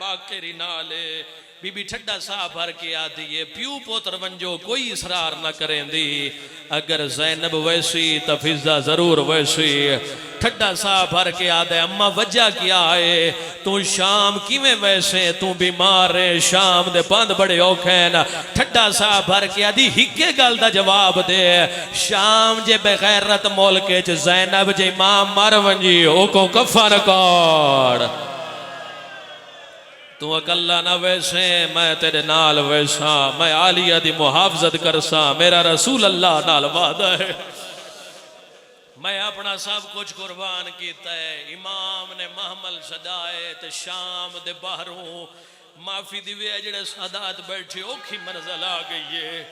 باقری نالے be be ٹھڈا سا بھر کے آدھی ہے پیو پوتر ونجو کوئی اصرار نہ کریں دی اگر زینب ویسی تفیزہ ضرور ویسی ٹھڈا سا بھر کے آدھے اممہ وجہ کیا ہے تو شام کیویں ویسے تو بیمار ہے شام دے بند بڑے اوکھین ٹھڈا سا بھر کے آدھی ہکے گل دا جواب دے شام جے بغیرت مولکے چ زینب جے امام مر ونجی او کو کفن کار تو اکلہ نہ ویسے میں تیرے نال ویسا میں عالیہ دی محافظت کرسا میرا رسول اللہ نال وعدہ ہے میں اپنا سب کچھ قربان کیتا ہے امام نے محمل صدائے تے شام دے باہروں معافی دیوے جڑے سادات بیٹھے اوکھی منزل آ گئی ہے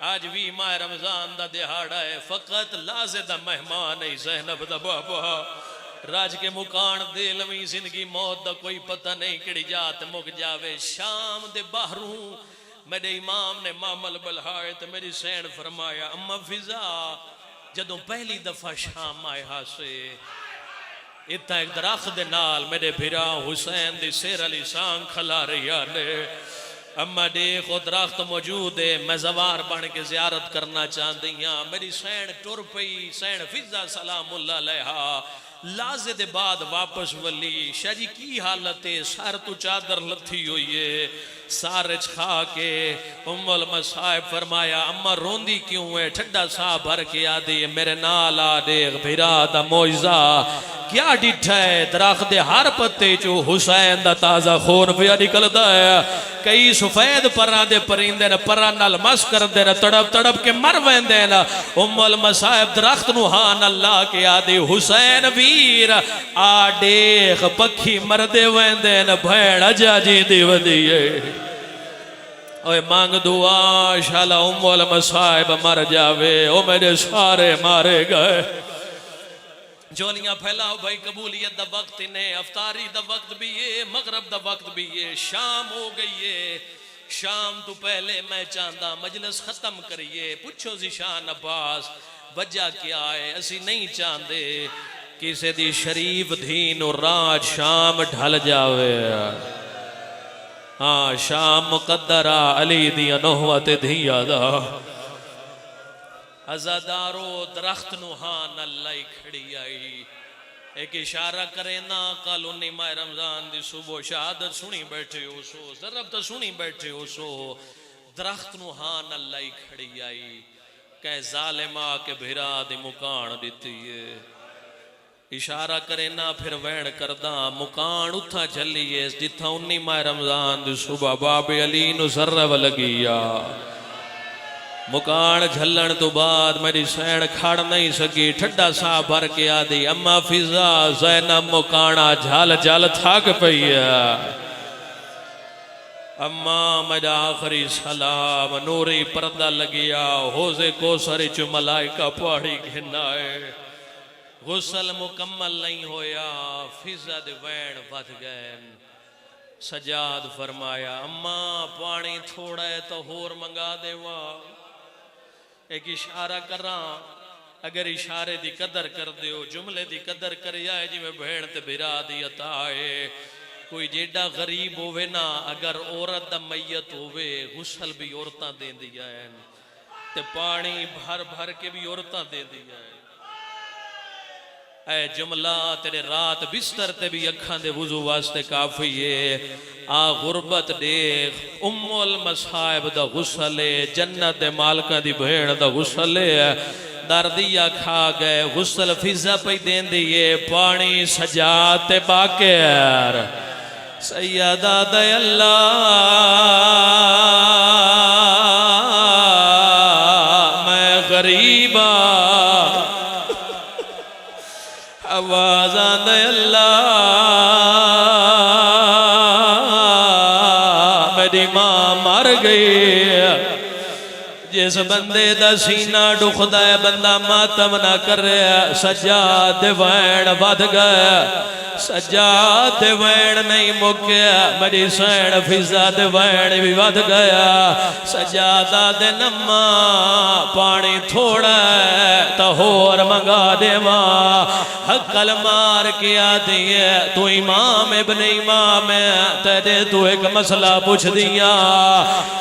آج بھی ماہ رمضان دا دہاڑا ہے فقط لازدہ مہمان ہے زینب دا بابا راج کے مکان دے لویں زندگی موت دا کوئی پتہ نہیں کڑی جات مک جاوے شام دے باہروں میرے امام نے معمل بلہائے تو میری سین فرمایا اما فضا جدوں پہلی دفعہ شام آئے ہاسے اتنا ایک درخت دے نال میرے بھیرا حسین دی سیر علی سان کھلا رہی آنے اما دیکھ وہ درخت موجود ہے میں زوار بن کے زیارت کرنا چاندیاں میری سین ٹر پئی سین فضا سلام اللہ علیہا لازے دے بعد واپس ولی شاہ جی کی حالت ہے سار تو چادر لتھی ہوئی ہے سارج کھا کے ام المصائب فرمایا اما روندی کیوں ہے ٹھڈا سا بھر کے آدھی میرے نال آدھے بھیرا دا موجزہ کیا ڈٹھا ہے درخت دے ہر پتے چو حسین دا تازہ خون پیا نکلتا ہے کئی سفید پران دے پرندے نا پران نال مس کر دے نا تڑپ تڑپ کے مر ویندے نا ام المصائب درخت نوحان اللہ کے آدھی حسین ویر آڈیخ پکھی مردے ویندے نا بھیڑ اجا جی دی ودیے اوہ مانگ دعا شالا ام المصائب مر جاوے او میرے سارے مارے گئے جولیاں پھیلاؤ بھائی قبولیت دا وقت انہیں افطاری دا وقت بھی ہے مغرب دا وقت بھی ہے شام ہو گئی ہے شام تو پہلے میں چاندہ مجلس ختم کریے پوچھو زیشان عباس وجہ کیا ہے اسی نہیں چاندے کسی دی شریف دین اور راج شام ڈھل جاوے ہاں شام مقدرہ علی دی انہوت دھیا دا ازادارو درخت نوحان اللہ کھڑی آئی ایک اشارہ کرے نا کل انہی ماہ رمضان دی صبح شہادت سنی بیٹھے ہو سو ضرب تو سنی بیٹھے ہو سو درخت نوحان اللہ کھڑی آئی کہ ظالمہ کے بھیرا دی مکان دیتی ہے اشارہ کرے نا پھر وین کردہ مکان اتھا چلیے جتھا انہی ماہ رمضان دی صبح باب علی نو ذرہ لگیا مکان جھلن تو بعد میری سین کھڑ نہیں سکی ٹھڈا سا بھر کے آدھی اما فضا زینب مکانا جھل جھل تھاک پئیا اما میرا آخری سلام نوری پردہ لگیا حوضے کو سری چو ملائکہ پاڑی گھنائے غسل مکمل نہیں ہویا فضا دے وین ود گئے سجاد فرمایا اما پانی تھوڑا ہے تو ہور منگا دے وہاں ایک اشارہ کر رہا اگر اشارے دی قدر کر دیو جملے دی قدر کری آئے جی میں بھیڑ تے بھیرا دی عطائے کوئی جیڑا غریب ہوئے نا اگر عورت دا میت ہوئے غسل بھی عورتاں دے دیا ہے تے پانی بھر بھر کے بھی عورتاں دے دیا ہے اے جملہ تیرے رات بستر تے بھی اکھاں دے وضو واسطے کافی ہے آ غربت دیکھ ام المصائب دا غسلے جنت دے مالکہ دی بھیڑ دا غسلے دردیا کھا گئے غسل فضا پہ دین دیئے پانی سجات باکر سیدہ دے اللہ میں غریبہ آوازاں دے اللہ میری ماں مر گئی جس بندے دا سینہ دکھدا ہے بندہ ماتم نہ کر رہا سجاد دے وین ود گیا سجاد دے وین نہیں مکیا میری سین فضا دے وین بھی ود گیا سجادہ دے نما پانی تھوڑا ہے تو ہور منگا دے ماں حقل مار کیا دیئے تو امام ابن امام ہے تیرے تو ایک مسئلہ پوچھ دیا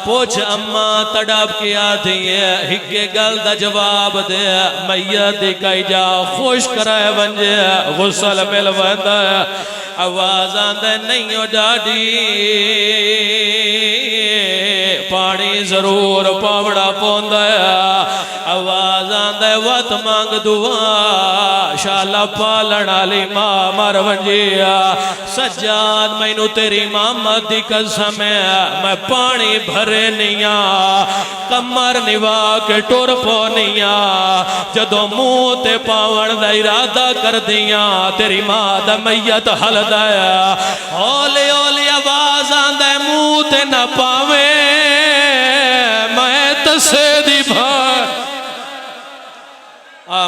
پوچھ اماں تڑاب کیا دیئے ہکے گل دا جواب دے میت کئی جا خوش کرائے بنجے غسل مل ویندہ آواز آندے نہیں ہو ڈاڈی پانی ضرور پاوڑا پوندہ آواز آندے وقت مانگ دعا شالا پالنا لی ماں مر ونجیا سجاد میں نو تیری محمد دی قسم ہے میں پانی بھرے نیا کمر نوا کے ٹور پو نیا جدو منہ تے پاون دا ارادہ کر دیا تیری ماں دا میت حل دایا اولی اولی آواز آندے منہ تے نہ پاوے میں تسے دی بھائی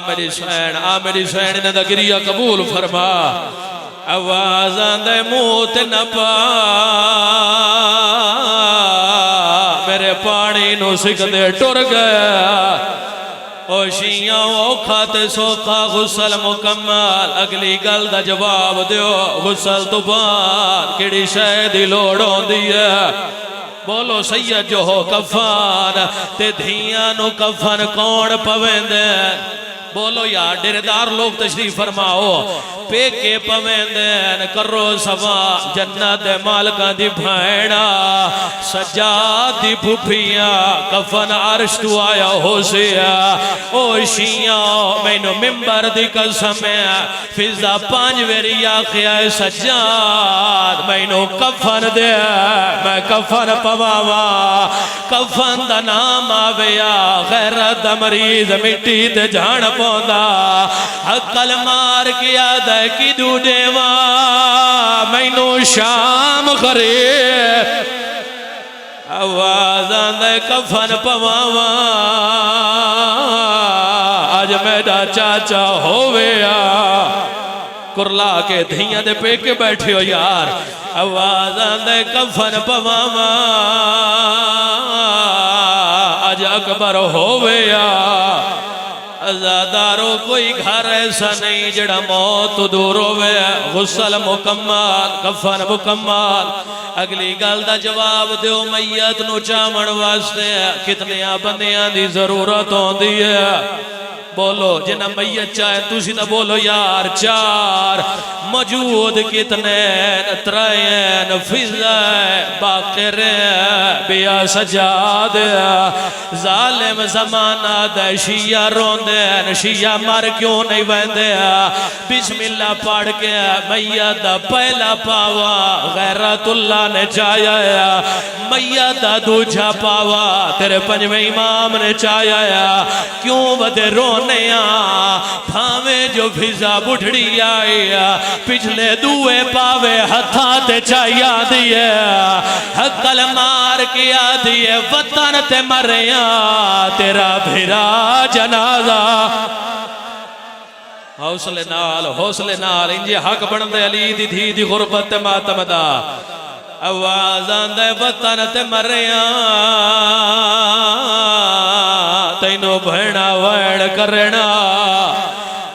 میری سین نے دا گریہ قبول فرما آواز آندے موت نہ پا میرے پانی نو سکھ دے ٹر گیا او شیعہ اوکھا تے سوکھا غسل مکمل اگلی گل دا جواب دیو غسل تو بعد کیڑی شہدی لوڑوں دیئے بولو سید جو ہو کفان تے دھیاں نو کفن کون پویندے بولو یا ڈردار لوگ تشریف فرماؤ پے کے پویندین کرو سوا جنت مالکہ دی بھائنہ سجاد دی بھوپیاں کفن عرش تو آیا ہو سیا او شیعہ میں نو ممبر دی قسم ہے فضا پانچ ویری آخیا سجاد میں نو کفن دے میں کفن پواوا کفن دا نام آویا غیرت مریض مٹی تے جان پوندا حقل مار کیا دے کی دو دیوا میں نو شام خرے آواز آندے کفن پواوا آج میڈا چاچا ہویا کرلا کے دھیاں دے پہ کے بیٹھے ہو یار آواز آندے کفن پواوا آج اکبر ہویا ازادارو کوئی گھر ایسا نہیں جڑا موت دور ہوئے غسل مکمل کفن مکمل اگلی گل دا جواب دیو میت نو چامن واسطے کتنے بندیاں دی ضرورت ہوندی ہے بولو جنہ میت چاہے توسی تا بولو یار چار موجود کتنے ترائین فضا باقر بیا سجاد ظالم زمانہ دے شیعہ روندین شیعہ مر کیوں نہیں ویندے بسم اللہ پڑھ کے میت دا پہلا پاوا غیرت اللہ نے چاہیا میت دا دوجھا پاوا تیرے پنجویں امام نے چاہیا کیوں ودے رونے پھاوے جو فضا بڑھڑی آئی پچھلے دوے پاوے ہتھا تے چاہیا دیئے حقل مار کیا دیئے وطن تے مریا تیرا بھرا جنازہ حوصلے نال انجی حق بندے علی دی دھی دی غربت ماتم دا آواز آندے وطن تے مریا تینو بھینا ویڑ کرنا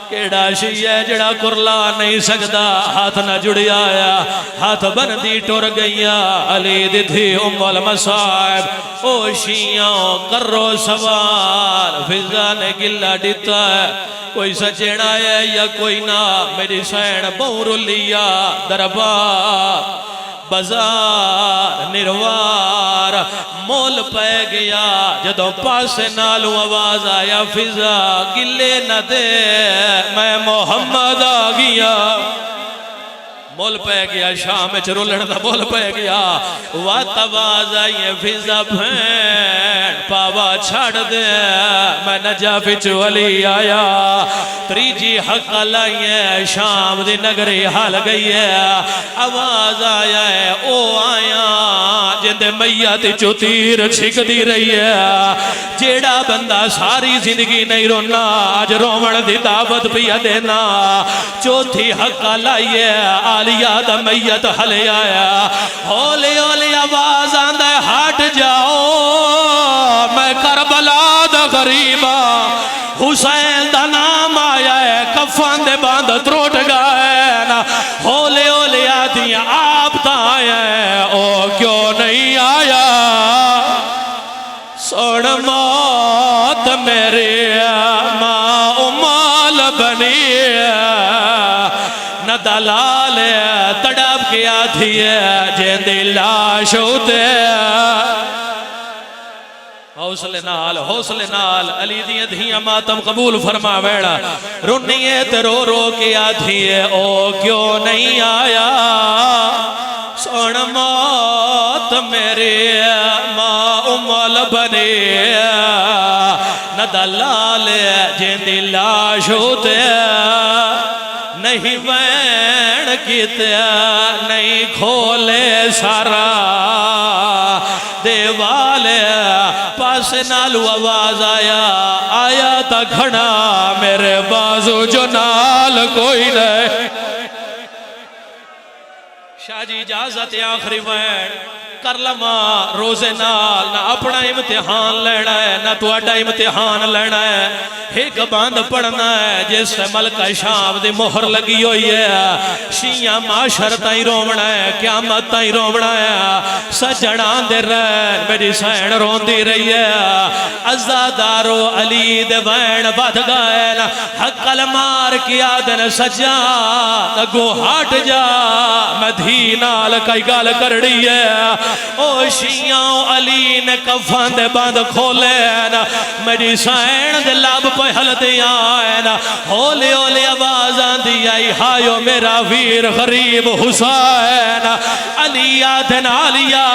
کیڑا شیعہ جڑا کرلا نہیں سکتا ہاتھ نہ جڑی آیا ہاتھ بندی ٹور گیا علی دی تھی ام المصائب او شیعہ کرو سوال فضا نے گلہ دیتا ہے کوئی سچیڑا ہے یا کوئی نہ میری سین بور لیا دربار بازار نروار مول پہ گیا جدو پاس نالو آواز آیا فضا گلے نہ دے میں محمد آ گیا مول پہ گیا شام چرولن دا مول پہ گیا وات آواز آئیے فضا بھین پاوا چھاڑ دے میں نجافی چولی آیا تریجی حق لائیے شام دی نگری حال گئی ہے آواز آیا ہے او آیا دے میت چو تیر چھک دی رہی ہے جیڑا بندہ ساری زندگی نہیں رونا آج رومن دی دعوت پیا دینا چوتھی حقہ لائیے آلیہ دا میت حلے آیا ہولے ہولے آواز آندہ ہٹ جاؤ میں کربلا دا غریبا حسین دا نام آیا ہے کفان دے باندھ تروٹ گئے نا ہولے ہولے آدھی آپ تا آیا ہے او کیوں نہیں آیا سوڑ موت میری ماں امال بنی نہ دلال تڑپ کے آدھی ہے جن دی لاش ہوتے حوصلے نال علی دیئے دھیاں ماتم قبول فرما ویڑا رنیے تے رو رو کے آدھی ہے او کیوں نہیں آیا سوڑ موت میری ماں امال بنی نہ دلال جن دی لاش ہوتے نہیں وین کیتے نہیں کھولے سارا دیوال پاس نالو آواز آیا تا گھنا میرے بازو جو نال کوئی نہیں شاہ جی اجازت آخری وین کر لما روزے نال نہ اپنا امتحان لینا ہے نہ تو اڈا امتحان لینا ہے ایک باندھ پڑھنا ہے جس سے ملکہ شام دی مہر لگی ہوئی ہے شیعہ معاشر تائیں رومنا ہے قیامت تائیں رومنا ہے سجڑان دے رہن میری سین رون دی رہی ہے ازادارو علی دے وین بدھ گئے حق المار کیا دن سجا گو ہٹ جا مدینال کئی گال کر رہی ہے او شیعوں علی نے کفان دے باندھ کھولے میری سین دے لاب پہ حل دیا ہولے ہولے آواز آندی آئی ہائیو میرا ویر غریب حسین علی آدھن آلیا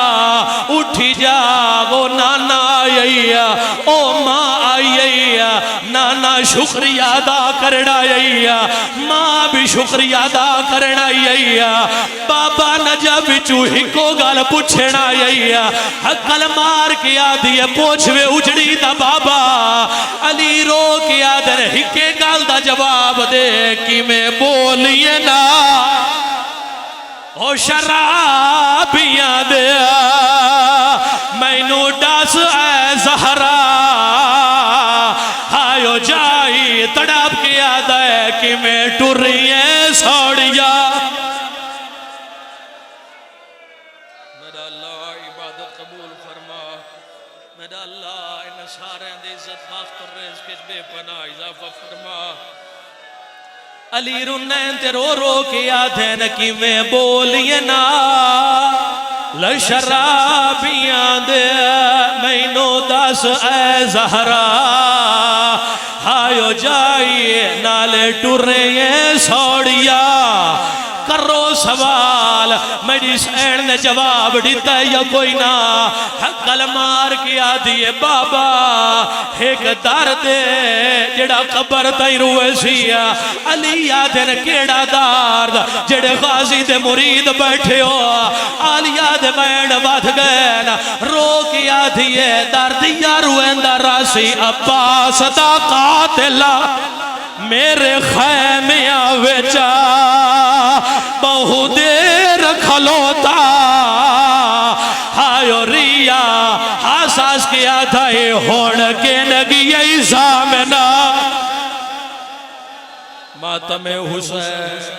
اٹھی جاگو نانا آئی او ماں آئی نانا شکریہ ادا کرنا آئی ماں بھی شکریہ ادا کرنا آئی بابا نجب چوہی کو گال پوچھنا آئی حقل مار کیا دیئے پوچھوے اجڑی دا بابا علی رو کیا در ہکے گال دا جواب دے کی میں بولیے نا او شرابیاں دیا میں نو ڈاس اے زہرا ہائیو جائی تڑاپ کیا دے کہ میں ٹوریے سوڑیا میرا اللہ عبادت قبول فرما میرا اللہ ان سارے اندے عزت باخت اور رزق بے پناہ اضافہ فرما علی رنین تے رو رو کے آدھین کی میں بولیے نا لشرابیاں دے میں نو دس اے زہرا ہائیو جائیے نالے ٹورے سوڑیا کرو سوال میری سین نے جواب دیتا ہے یا کوئی نہ حقل مار کیا دیئے بابا ایک درد جڑا قبر تائی روئے سیا علی آدھن کیڑا دارد جڑے غازی دے مرید بیٹھے ہو علی آدھ بینڈ بات گئے رو کیا دیئے دردیا روئن در راسی عباس دا قاتلہ میرے خیمیاں ویچا بہو دیر کھلوتا ہائیو ریا حساس کیا تھا یہ ہون کے نگی ایسا میں نا ماتم حسین